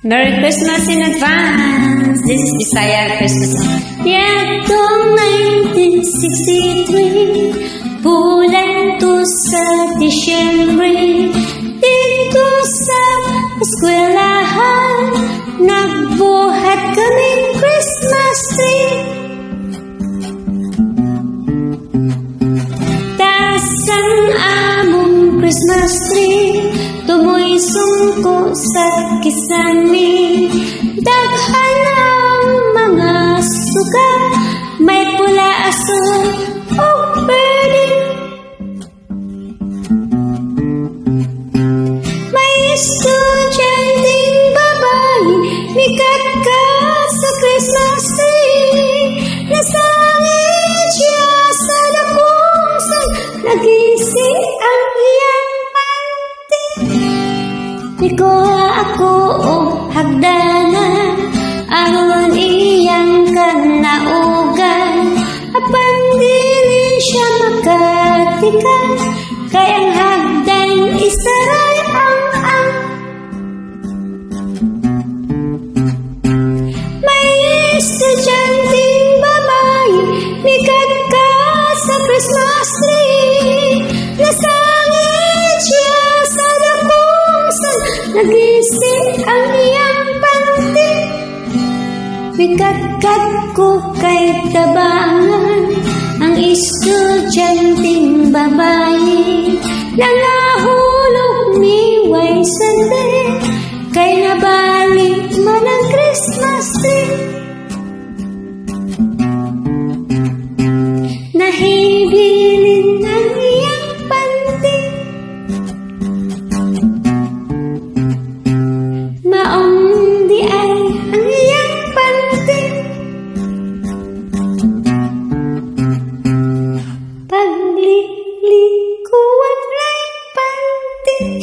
Merry Christmas in advance. This is Bisaya Christmas song. Yatong 1963, bulan to sa Disyembre, dito sa eskwelahan, nagbuhat kaming Christmas tree. Tasan among Christmas tree, tumoy sungko sa kisami. Daghan ang mga suka, may pula, asul o burning. May estudyanteng babae, mikat ka sa Christmas tree. Nasangit siya sa dakong sun, nagisi ang iyang panty. Ikuha ako o hagdanan, aron iyang kanaugan. Apan dili siya makatikan, kay ang hagdan isaray ang. May estudyanteng babae, mikat ka sa Christmas tree. Nasangit siya sa dakong sun, nagisi ang iyang panty. Mikat-kat ko kay tabangan, ang estudyanteng babae. Nangahulog ni way sande, kay nabalik man ang Christmas tree. Nahibilin ang iyang panty. Maong di ay ang iyang panty. Pagliko walay panty.